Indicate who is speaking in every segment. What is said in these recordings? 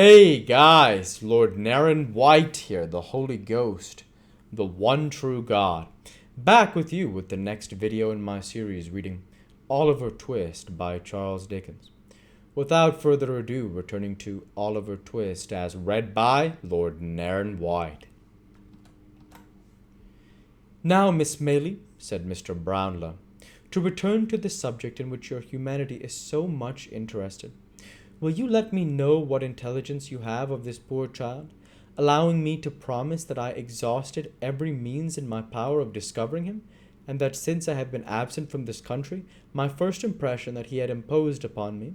Speaker 1: Hey guys, Lord Naren White here, the Holy Ghost, the one true God, back with you with the next video in my series reading Oliver Twist by Charles Dickens. Without further ado, returning to Oliver Twist as read by Lord Naren White. Now, Miss Maylie, said Mr. Brownlow, to return to the subject in which your humanity is so much interested. Will you let me know what intelligence you have of this poor child, allowing me to promise that I exhausted every means in my power of discovering him, and that since I have been absent from this country, my first impression that he had imposed upon me,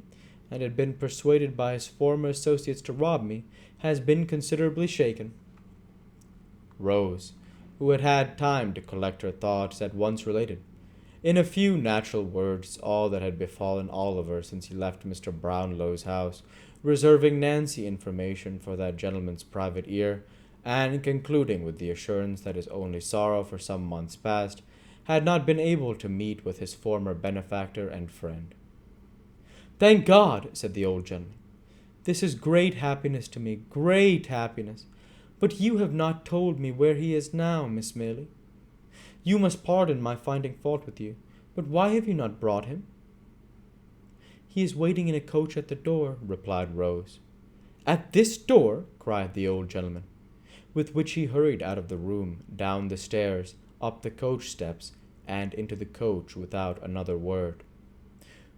Speaker 1: and had been persuaded by his former associates to rob me, has been considerably shaken? Rose, who had had time to collect her thoughts, at once related, in a few natural words, all that had befallen Oliver since he left Mr. Brownlow's house, reserving Nancy information for that gentleman's private ear, and concluding with the assurance that his only sorrow for some months past had not been able to meet with his former benefactor and friend. "Thank God," said the old gentleman. "This is great happiness to me, great happiness. But you have not told me where he is now, Miss Maylie. You must pardon my finding fault with you, but why have you not brought him?" "He is waiting in a coach at the door," replied Rose. "At this door?" cried the old gentleman, with which he hurried out of the room, down the stairs, up the coach steps, and into the coach without another word.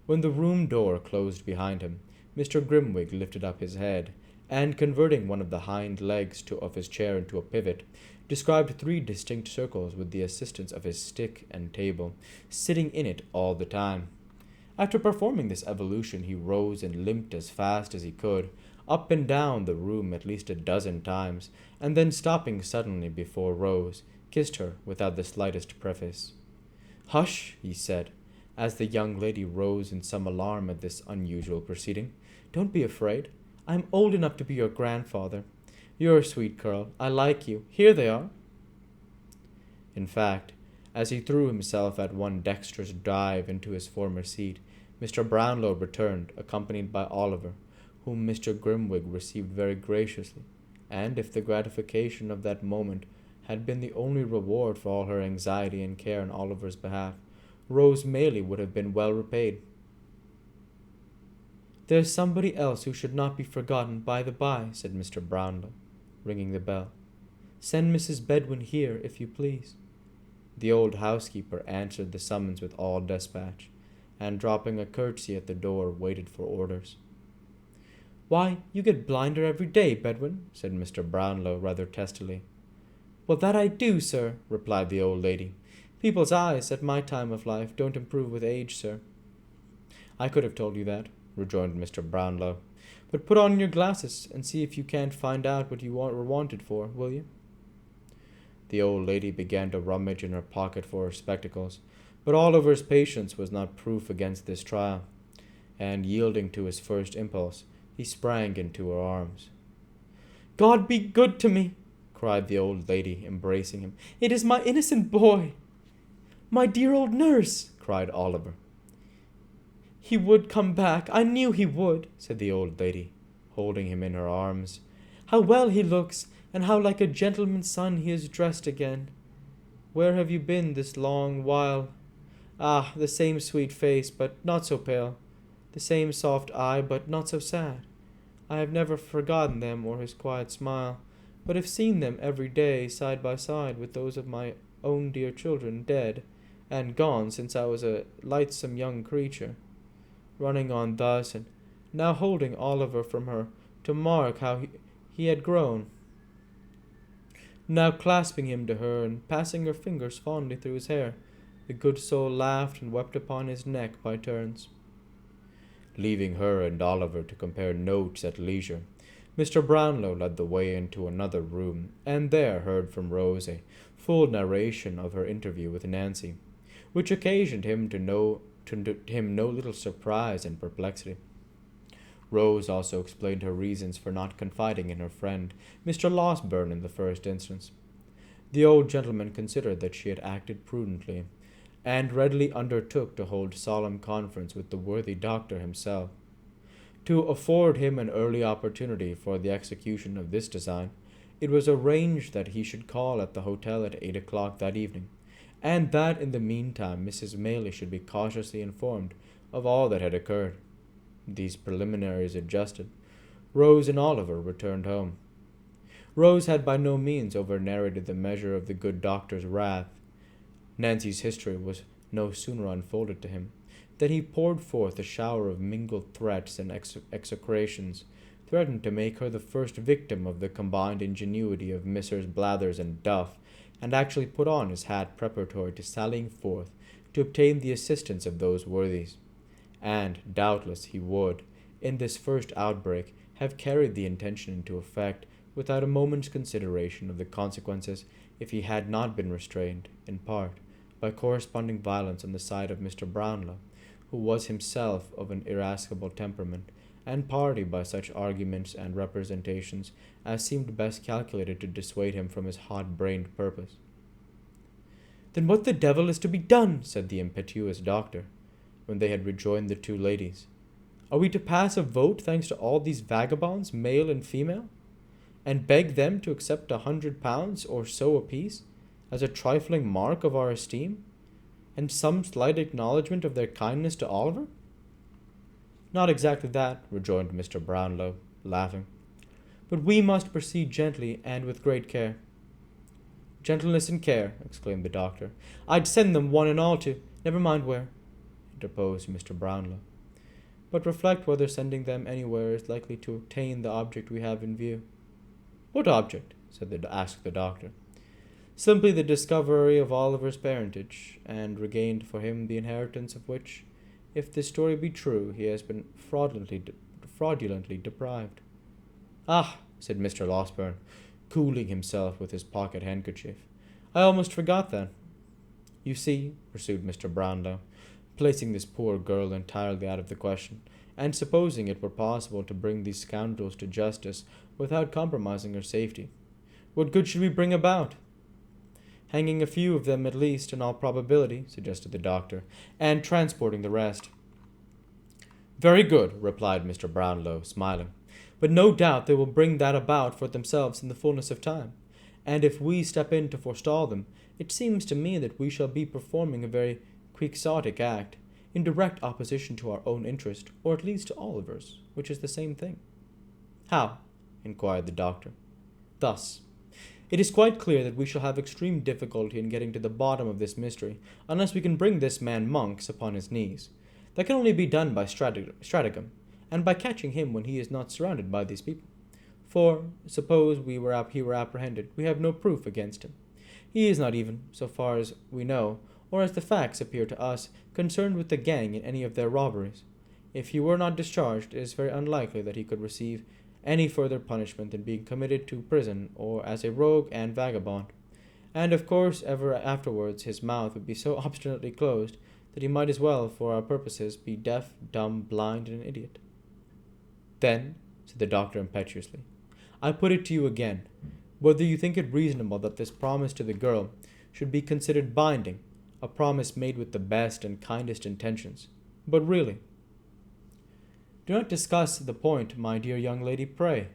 Speaker 1: When the room door closed behind him, Mr. Grimwig lifted up his head, and converting one of the hind legs of his chair into a pivot, described 3 distinct circles with the assistance of his stick and table, sitting in it all the time. After performing this evolution, he rose and limped as fast as he could, up and down the room at least a dozen times, and then stopping suddenly before Rose, kissed her without the slightest preface. "Hush," he said, as the young lady rose in some alarm at this unusual proceeding. "Don't be afraid. I am old enough to be your grandfather. You're a sweet girl. I like you. Here they are." In fact, as he threw himself at one dexterous dive into his former seat, Mr. Brownlow returned, accompanied by Oliver, whom Mr. Grimwig received very graciously, and if the gratification of that moment had been the only reward for all her anxiety and care on Oliver's behalf, Rose Maylie would have been well repaid. "There's somebody else who should not be forgotten, by the by," said Mr. Brownlow, ringing the bell. "Send Mrs. Bedwin here, if you please." The old housekeeper answered the summons with all despatch, and dropping a curtsy at the door, waited for orders. "Why, you get blinder every day, Bedwin," said Mr. Brownlow, rather testily. "Well, that I do, sir," replied the old lady. "People's eyes, at my time of life, don't improve with age, sir." "I could have told you that," rejoined Mr. Brownlow. "But put on your glasses, and see if you can't find out what you were wanted for, will you?" The old lady began to rummage in her pocket for her spectacles, but Oliver's patience was not proof against this trial, and, yielding to his first impulse, he sprang into her arms. "God be good to me!" cried the old lady, embracing him. "It is my innocent boy!" "My dear old nurse!" cried Oliver. "He would come back. I knew he would," said the old lady, holding him in her arms. "How well he looks, and how like a gentleman's son he is dressed again. Where have you been this long while? Ah, the same sweet face, but not so pale. The same soft eye, but not so sad. I have never forgotten them or his quiet smile, but have seen them every day side by side with those of my own dear children, dead and gone since I was a lightsome young creature. Running on thus, and now holding Oliver from her to mark how he had grown, now clasping him to her and passing her fingers fondly through his hair, the good soul laughed and wept upon his neck by turns." Leaving her and Oliver to compare notes at leisure, Mr. Brownlow led the way into another room, and there heard from Rose a full narration of her interview with Nancy, which occasioned him no little surprise and perplexity. Rose also explained her reasons for not confiding in her friend, Mr. Losberne, in the first instance. The old gentleman considered that she had acted prudently, and readily undertook to hold solemn conference with the worthy doctor himself. To afford him an early opportunity for the execution of this design, it was arranged that he should call at the hotel at 8 o'clock that evening, and that in the meantime Mrs. Maylie should be cautiously informed of all that had occurred. These preliminaries adjusted, Rose and Oliver returned home. Rose had by no means over-narrated the measure of the good doctor's wrath. Nancy's history was no sooner unfolded to him than he poured forth a shower of mingled threats and execrations, threatened to make her the first victim of the combined ingenuity of Messrs. Blathers and Duff, and actually put on his hat preparatory to sallying forth to obtain the assistance of those worthies. And doubtless he would, in this first outbreak, have carried the intention into effect without a moment's consideration of the consequences if he had not been restrained, in part, by corresponding violence on the side of Mr. Brownlow, who was himself of an irascible temperament, and partly by such arguments and representations as seemed best calculated to dissuade him from his hot-brained purpose. "Then what the devil is to be done?" said the impetuous doctor, when they had rejoined the two ladies. "Are we to pass a vote thanks to all these vagabonds, male and female, and beg them to accept £100 or so apiece as a trifling mark of our esteem, and some slight acknowledgment of their kindness to Oliver?" "Not exactly that," rejoined Mr. Brownlow, laughing. "But we must proceed gently and with great care." "Gentleness and care," exclaimed the doctor. "I'd send them one and all to— "Never mind where," interposed Mr. Brownlow. "But reflect whether sending them anywhere is likely to attain the object we have in view." "What object?" asked the doctor. "Simply the discovery of Oliver's parentage, and regained for him the inheritance of which, if this story be true, he has been fraudulently deprived." "Ah," said Mr. Losberne, cooling himself with his pocket handkerchief, "I almost forgot that." "You see," pursued Mr. Brownlow, placing this poor girl entirely out of the question, and supposing it were possible to bring these scoundrels to justice without compromising her safety, "what good should we bring about?" "Hanging a few of them at least, in all probability," suggested the doctor, "and transporting the rest." "Very good," replied Mr. Brownlow, smiling. "But no doubt they will bring that about for themselves in the fullness of time, and if we step in to forestall them, it seems to me that we shall be performing a very quixotic act, in direct opposition to our own interest, or at least to Oliver's, which is the same thing." "How?" inquired the doctor. "Thus. It is quite clear that we shall have extreme difficulty in getting to the bottom of this mystery, unless we can bring this man Monks upon his knees. That can only be done by stratagem, and by catching him when he is not surrounded by these people. For, suppose he were apprehended, we have no proof against him. He is not even, so far as we know, or as the facts appear to us, concerned with the gang in any of their robberies. If he were not discharged, it is very unlikely that he could receive any further punishment than being committed to prison or as a rogue and vagabond. And of course ever afterwards his mouth would be so obstinately closed that he might as well, for our purposes, be deaf, dumb, blind, and an idiot." "Then," said the doctor impetuously, "I put it to you again, whether you think it reasonable that this promise to the girl should be considered binding, a promise made with the best and kindest intentions, but really—" "Do not discuss the point, my dear young lady, pray,"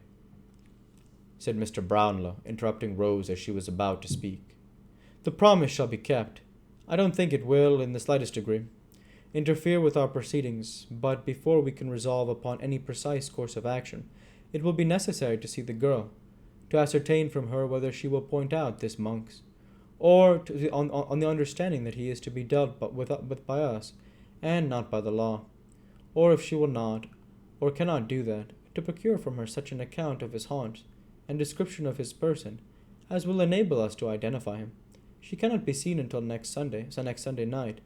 Speaker 1: said Mr. Brownlow, interrupting Rose as she was about to speak. "The promise shall be kept. I don't think it will, in the slightest degree, interfere with our proceedings, but before we can resolve upon any precise course of action, it will be necessary to see the girl, to ascertain from her whether she will point out this Monks, or on the understanding that he is to be dealt with by us, and not by the law, or if she will not, or cannot do that, to procure from her such an account of his haunts, and description of his person, as will enable us to identify him. She cannot be seen until next Sunday night.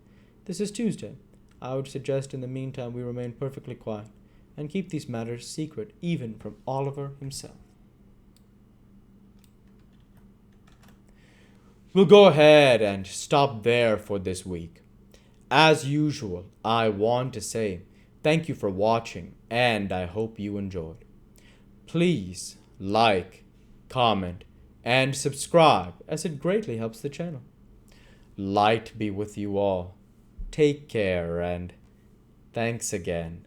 Speaker 1: This is Tuesday. I would suggest in the meantime we remain perfectly quiet, and keep these matters secret even from Oliver himself." We'll go ahead and stop there for this week. As usual, I want to say thank you for watching, and I hope you enjoyed. Please like, comment, and subscribe, as it greatly helps the channel. Light be with you all. Take care, and thanks again.